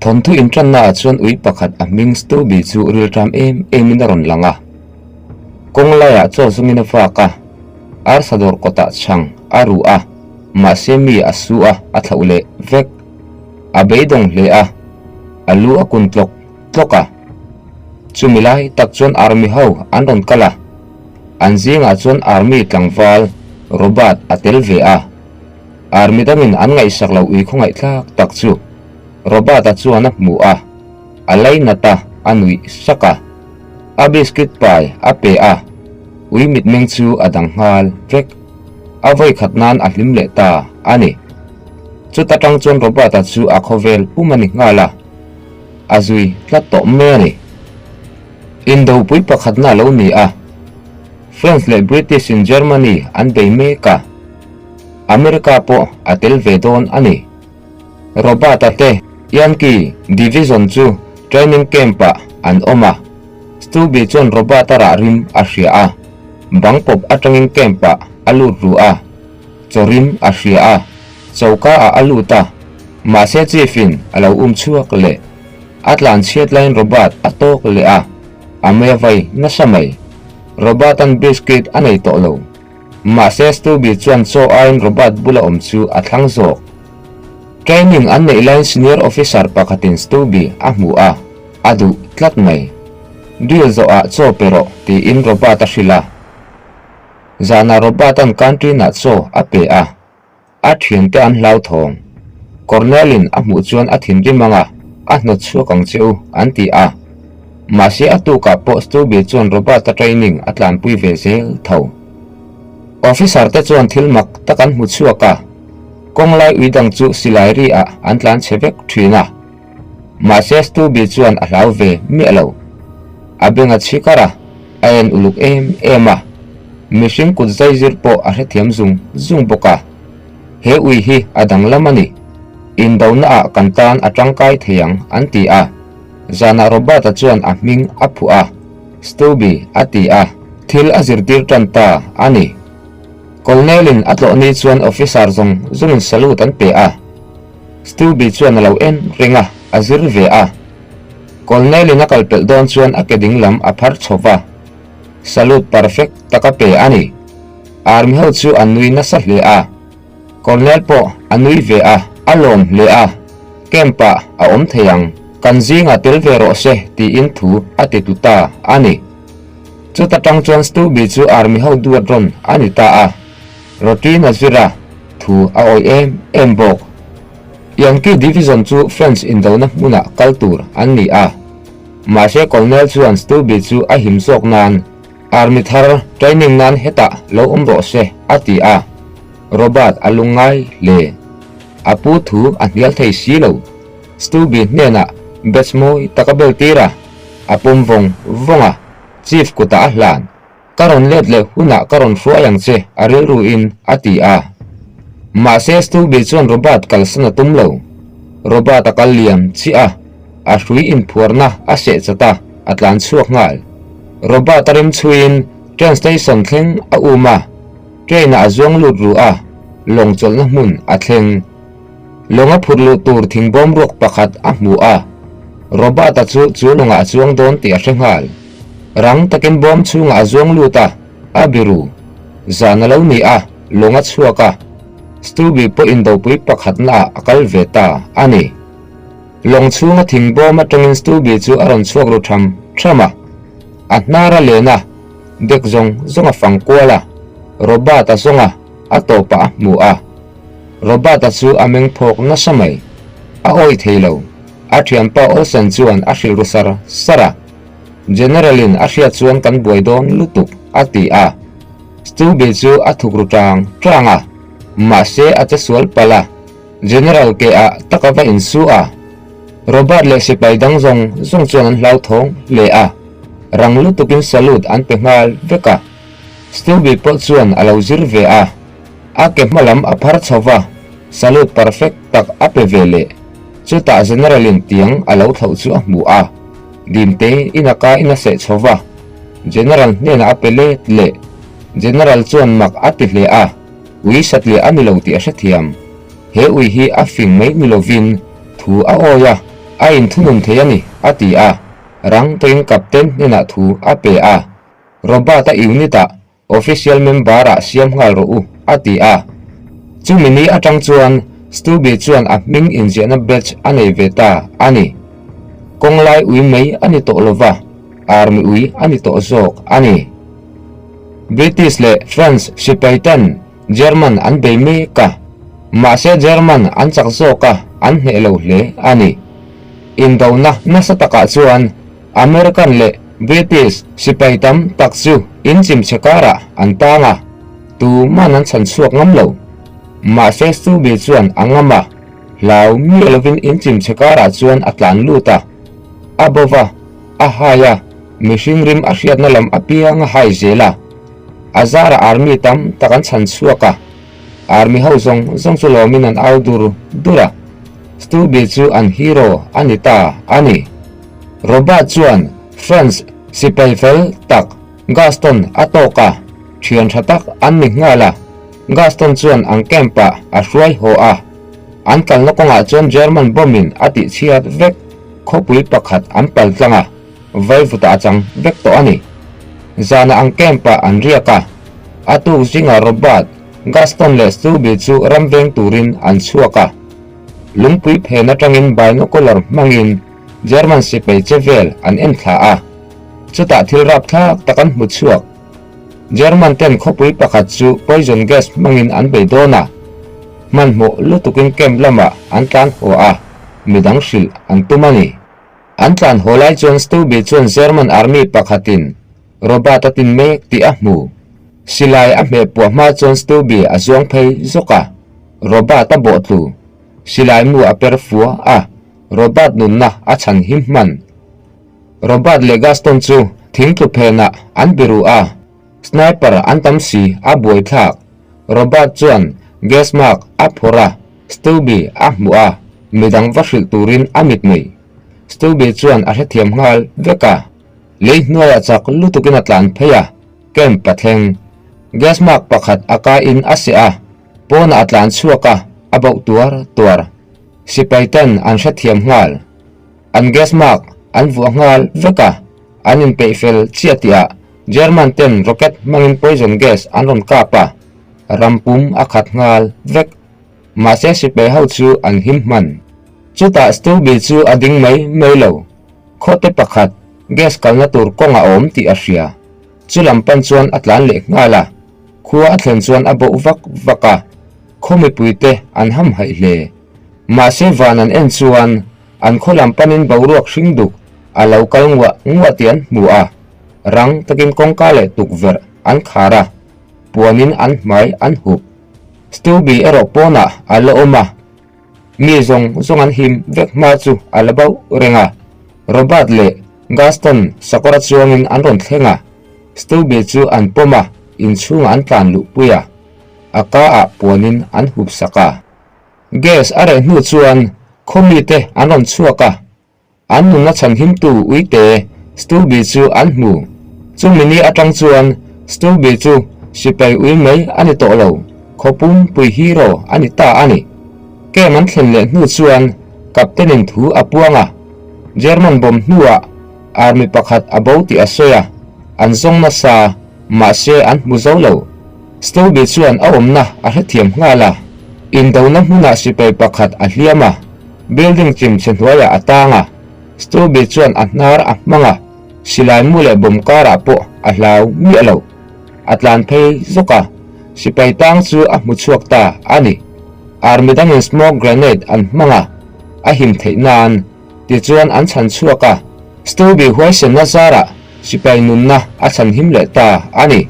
thon thu in tran na chuan ui pakhat a ming stu bi chu ril tram em in ron langa kong laya cho zungina faka ar sador kota chang aru a ma semi asu a athaule vek abeidong le a alu a kuntlok tloka chumilai tak chuan army ho anron kala anjinga chuan army tlangwal robot atel ve a army damin an ngai saklo ui khongai thlak tak chu robot a chuan a mu a alai nata anui saka a biscuit pai a pe a ui mit meng chu adang hal vek avoi khatnan a hlim le ta ani chu tatang chuan robot a chu a khovel pumani ngala azui tlat to me ni indo pui pakhatna lo ni a France le British in Germany an bei me ka America po atel vedon ani robot ate Yankee division chu training camp an oma stubi chon robot ra rim asia a bangpop atangin camp alu ru a chorim asia a chauka a aluta ma se chifin alo chuak le atlan chiat line robot atok le a amevai na samai robot an biscuit anei to lo ma se stubi chuan cho ain robot bula chu athlang zo training an nei line senior officer pakhatin stubi amu a adu tlat mai dil zo a cho pero ti in robot a shila zana robot an country na cho ape a thian te an hlau thong cornelin amu chuan athin rimanga a no chu kang cheu anti a masi atu ka po stubi chuan robot training atlan pui ve zel tho officer te chuan thilmak takan mu chuaka konglai uidang chu silai ri a antlan chevek thina masi stubi chuan a hlau ve mi alo abenga chikara ayen uluk ema mishing kut zaizir po a hethiam zung boka he ui hi adang lamani indona a kantan atangkai theyang anti a zana robot a chuan a ming apu a stubi ati a thil azir tir tanta ani colonelin atlo ni chuan officer zung salute an pe a stubi chuan alo en ringa azir ve a colonelin akal pel don chuan akeding lam a phar chowa salute perfect taka pe ani army ho chu anui na sa hle a colonel po anui ve a alom le a kempa a om theyang kanjinga telvero se ti in thu atituta ani chu tatang chuan stubi chu army ho duatron ani ta a rotina zira thu a oi em bok Yankee division chu French indona muna kaltur anni a ma se colonel chuan stubi chu a himsok nan army thar training nan heta lo ro se ati a robot alungai le apu thu anhial thei silo stubi nena besmoi takabel tira apum vonga chief kuta ahlan karon letle huna karon fu ayang che aril ruin ati a ma se stubi chuan robot kalsana tumlo robot akaliam chi a hrui in phurna a se chata atlan chuak ngal robot arim chuin train station thleng a uma train a zuang lut ru a long cholna mun a thleng longa phurlu tur thingbom rok pakhat a mu a robot a chu longa chuang don ti a hrenghal rang takin bom chunga zuang luta a biru zanalo ni a longa chuaka stubi po indo pui pakhat na akal veta ani long chunga thingbom atangin stubi chu aron chuak ru thama atnara lena dek zonga fangkwala robot a zonga atopa mu a robot a chu ameng phok na samai a oi theilo a thiam pa olsen chuan a hril ru sara generalin a hria chuan kan boidon lutuk ati a stubi chu a thukru tranga ma se a chasual pala general ke a takava insu a robot le sipai dang zong chuan an hlau thong le a rang lutukin salute an pengal veka stubi po chuan alo zir ve a ke malam a phar chowa salute perfect tak ape vele chuta generalin tiang alo thau chu a mu a dinte inaka ina se chowa general nena apele le general chuan mak ati hle a ui satli amilo ti asathiam he ui hi a fing mai milovin thu a oya a in thunun theyani ati a rang teng captain nena thu ape a robert a unita official member a siam ngal ro u ati a chumini atang chuan Stubby chuan a ming in jena batch anei veta ani konglai ui mei ani to lova army ui ani to zok ani British le France sipaitan German an beime ka ma se German an chak zoka an helo hle ani indona nasataka chuan American le British sipaitam takchu inchim chekara antanga tu manan chan suak ngamlo ma se Stubby chuan angama lau mi lovin inchim chekara chuan atlan luta abova ahaya mishing rim ashiat na lam apia nga hai zela azara army tam takan chan suaka army hausong zong chulomin an audur dura Stubby chu an hero anita ani Robert chuan France sipaifel tak Gaston atoka thian thatak an ni ngala Gaston chuan ang kempa a hruai ho a an kalna konga chuan German bombin ati chiat vek khopui pakhat an pal tlanga vai vuta chang vek to ani zana ang kempa an riaka atu singa Robert Gaston le Stubby chu ramveng turin an chuaka lungpui phena tangin binocular mangin German sipai chevel an enthla a chuta thilrap thak takan hmuchuak German ten khopui pakhat chu poison gas mangin an beidona manmo lutukin kem lama an tlan ho a midang shil an tumani an tlan holai chuan Stubby chuan German army pakhatin Robert atin mek ti a hmu silai a hme puahma chuan Stubby a zuang phei zoka Robert a bo tlu silai mu a perfua a Robert nunna a chan him man Robert le Gaston chu thingtlu phena an biru a sniper an tamsi a buai thak Robert chuan gas mark a phora Stubby a hmu a midang vashil turin amit mei Stubby chuan a thiam ngal veka leihnuai chak lutukin atlan pheya kem pathleng gas mark pakhat aka in ase a pona atlan chuaka abau tuar sipaitan an thiam ngal an gas mark an vu ngal veka anin peifel chiatia German ten rocket mangin poison gas anon kapa rampum akhat ngal vek ma se sipai hau chu an himman chuta Stubby chu ading mai melo khote pakhat gas kalna tur konga om ti asia chulampan chuan atlan le ngala khuwa athlen chuan abo vaka khomi puite an ham hai hle ma se vanan en chuan an kholampanin boruak hringduk alo kalngwa tian mua rang takin kongkale tukver an khara puanin an mai an hup Stubby ero pona alo oma mi zong an him vek ma chu alabau renga Robert le Gaston sakora chuangin an ron thlenga Stubby chu an poma in chunga an tlan lu puya aka a puanin an hup saka gas are hnu chuan khomite an ron chuaka an nunna chan him tu uite Stubby chu an hmu chumini atang chuan Stubby chu sipai ui mei ani to lo khopum pui hero ani ta ani ke man thlen le hnu chuan captain thu apuanga German bom hnuwa army pakhat abauti asoya an zong na sa ma se an muzo lo Stubby chuan a omna a thiam ngala indona hmuna sipai pakhat a hliama building chim chenhuaya atanga Stubby chuan a hnar a manga silai mule bomkara po a hlau mi alo atlan phei zoka sipai tang chu a hmuchuak ta ani army dangin smoke grenade an manga a him theinan ti chuan an chan chuaka Stubby huai sen na zara sipai nunna a chan him le ta ani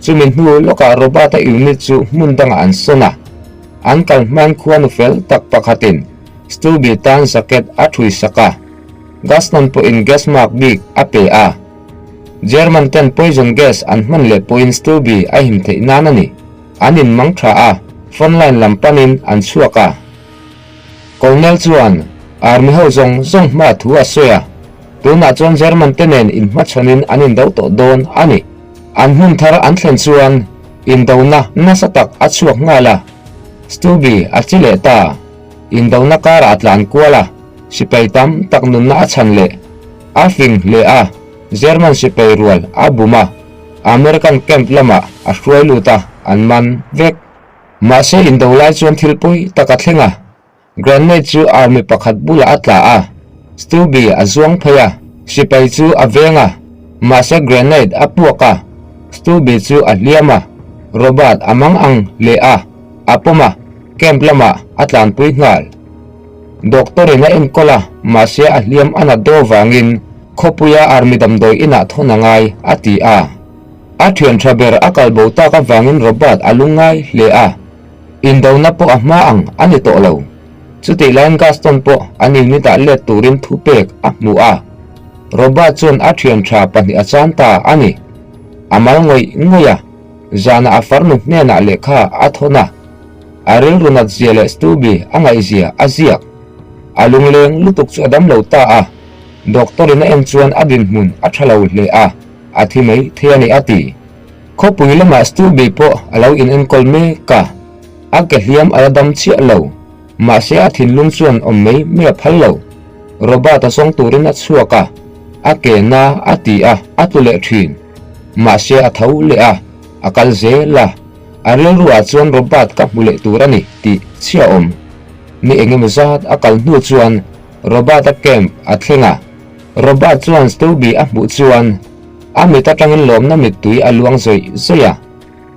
chumin hnu loka Robert a unit chu mundanga an sona an kalman khuanu fel tak pakhatin Stubby tan jacket a thui saka Gaston po in gas mark big ape a German ten poison gas an man le po in Stubby a him theinan ani anin mangtha a frontline lampanin an chuaka Colonel chuan army ho zong ma thu a soya tuna chuan German tenen in machanin anin dau to don ani an hun thar an thlen chuan in dona nasatak a chuak ngala Stubby a chile ta in dona kara atlan kuala sipai tam tak nun na achan le afing le a German sipai rual abuma American camp lama a hruai luta an man vek ma se in do lai chuan thilpui taka thlenga grenade chu army pakhat bula atla a Stubi a zuang phaya sipai chu a venga ma se grenade apuaka Stubi chu a liama Robert amang ang le a apoma camp lama atlan pui ngal doctor ina in kola ma se a liam ana do wangin khopuya army damdoi ina thona ngai ati a thian thaber akal bota ka wangin Robert alungai le a indo na po ama ang ani to lo chuti line Gaston po ani ni ta le turin thupek amu a Robert chun thian tha pani achanta ani amal ngoi ngoya jana afarnu nena lekha athona aril runat zele Stubi angai zia aziak alungleng lutuk chu adam lo ta a doctor ina en chuan adin mun athalo le a athimei thiani ati khopui lama Stubi po alo in en kolme ka ake hliam aladam chia lo ma se athin lung chuan ommei me phallo Robert song turin atsuaka ake na ati a atule thin ma se athau le a akal ze la arel ruwa chuan Robert ka mule turani ti chia om ni engem zat akal nu chuan Robert a camp athlenga Robert chuan Stubi a bu chuan ami ta tangin lom na mitui aluang zoi zoya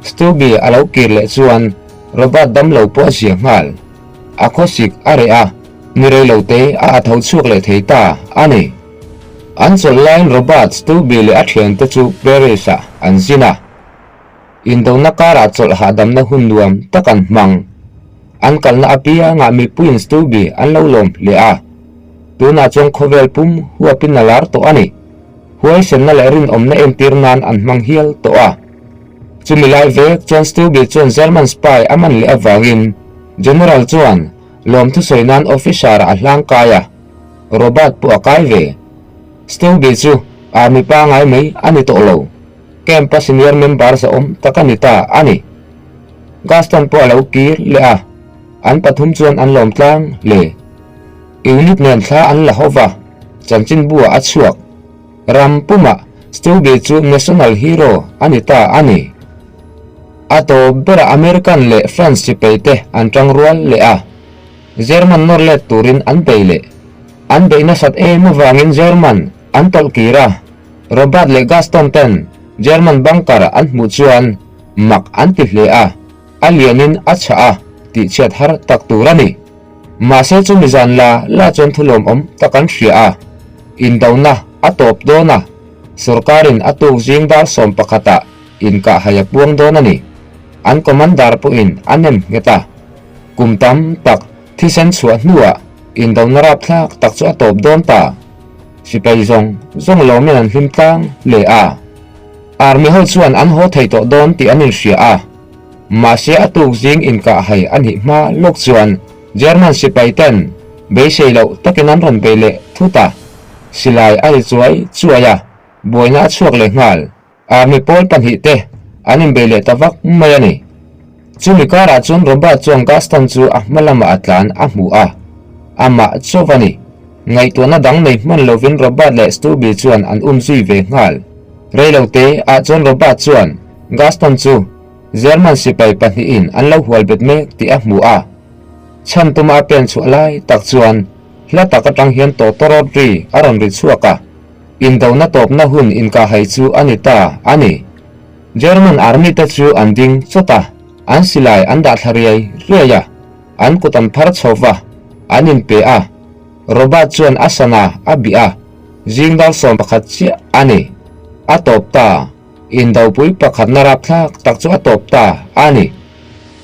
Stubi alo kirle chuan Robert dam lo po sia ngal akhosik are a nirei lote a athau chuk le theita ani anchol line Robert Stubi le athian te chu perisa anzina indo na kara chol hadam na hunduam takan mang ankal na apia nga mi puin Stubi an lo lom le a tuna chong khovel pum huwa pinalar to ani huai sen na lerin omna entirnan an manghial to a chumilai vek chon Stubi chon German spy aman le awangin general chuan lom thu soinan officer a hlang kaya Robert pu akai ve Stubi chu army pa ngai mei ani to lo camp senior member sa takanita ani Gaston po alo kir le a an pathum chuan an lom tlang le unit nen thla an la hova chanchin bua achuak ram puma Stubi chu national hero anita ani ato bera American le France sipeite an tangrual le a German norle turin an peile an beina sat mawangin German an tolkira Robert le Gaston ten German bankar an muchuan mak an tihle a alianin acha a ti chet har takturani ma se chu mizan la chon thulom takan hria a indawna atop dona sarkarin atuk jingdar som pakhata inka haya puang donani an commander po in anem ngeta kumtam tak thisen chua nuwa indawna rap thlak tak chu atop don ta sipai zong lomen an hlimtang le a army ho chuan an ho thei to don ti anin hria a ma se atuk jing inka hai ani ma lok chuan German sipai ten beiselo takinan ron bele thuta silai ai chuai chuaya boina chuak le ngal army pol pan hi te anin bele tawak mayani chumi kara chun Robert chuan Gaston chu a malama atlan a mu a ama chowani ngai to na dang nei man lovin Robert le Stubi chuan an zui ve ngal reilote a chon Robert chuan Gaston chu German sipai pan hi in an lo hual bet me ti a mu a chan tuma pen chu lai tak chuan hla takatang hian to torotri aron ri chuaka indo na top na hun inka hai chu anita ani German army ta chu anding chota an silai an da thlariai reya an kutam phar chowa anin pe a Robert chuan asana abia jingdal som pakhat chi ani atop ta indo pui pakhat na rap thak tak chu atop ta ani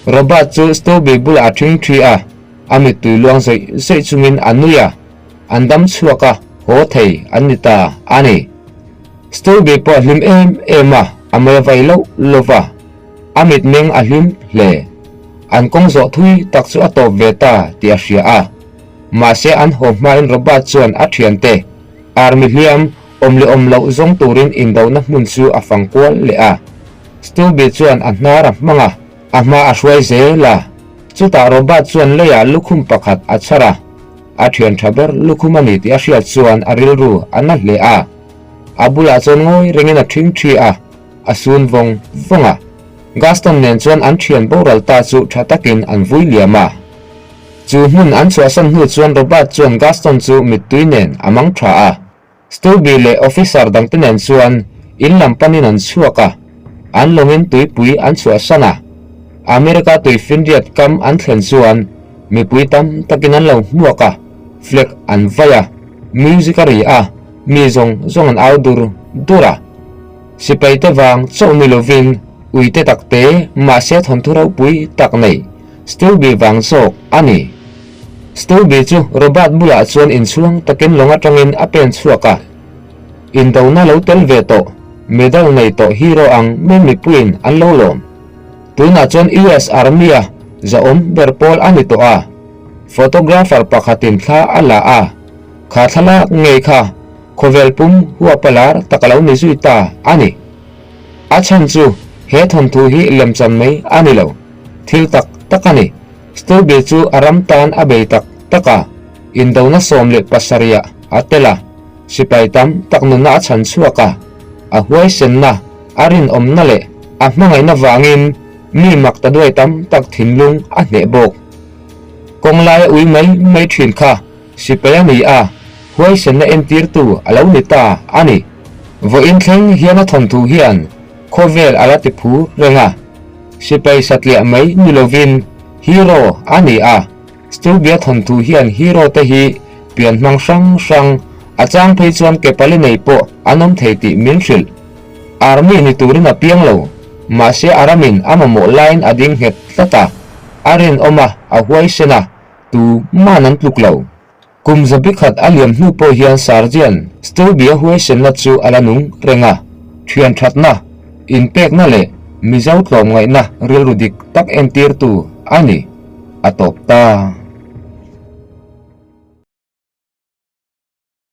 Robert chu Stubi bul a thing thi a amit tu luang sei chungin anuya andam chuaka ho thei anita ani Stubi po hlim ema amel vailo lova amit meng a hlim le an kong zo thui tak chu atop veta ti a hria a ma se an ho main Robert chuan a thiante army hliam omlo zong turin indo na mun chu afang kwal le a Stubi chuan an hnara manga ama ashwai ze la chuta Robert chuan leya lukhum pakhat achara a thian thaber lukhumani ti a hriat chuan a rilru anna hle a abula chon ngoi ringin a thing thi a asun vong vonga Gaston nen chuan an thian boral ta chu thatakin an vui liama chu hmun an chua san hnu chuan Robert chuan Gaston chu mitui nen amang tha a Stubby le officer dang tenen chuan in lampanin an chuaka an longin tuipui an chua sana America tui finriat kam an thlen chuan mipui tam takin an lo hmuaka flek an vaya musicary a mi zong an audur dura sipai te wang chaw ni lovin uite takte ma se thon thurau pui tak nei Stubby wang sok ani Stubby chu Robert bula chuan in chuang takin longa tangin a pen chuaka in dona lo tel ve to medal nei to hero ang mi puin an lo lom tuna chuan US Army a zaom berpol ani to a photographer pakhatin thla ala a kha thala ngei kha khovel pum huwa palar takalo ni zuita ani achan chu he thon thu hi lemchan mai ani lo thil tak takani Stubby chu aram tan abei tak taka indona somle pasaria atela sipai tam taknuna achan chuaka a huai senna arin omna le a hmangai na wangin mi makta duai tam tak thinlung a hne bok konglai ui mai thin kha sipai ani a huai senna entir tu alo ni ta ani vo in thleng hiana thon thu hian khovel ala ti phu renga sipai satlia mai nilovin hero ani a Stubby thon thu hian hero te hi pian hmang sang achang phei chuan ke pali nei po anom thei ti min hril army ni turin a piang lo ma se aramin amamo line ading het tata arin oma a huai sena tu manan tluklo kumza bikhat aliam hnu po hian sergeant Stubby a huai senna chu alanung renga thian thatna in pek na le mizau tlom ngai na rilrudik tak entir tu ani atop ta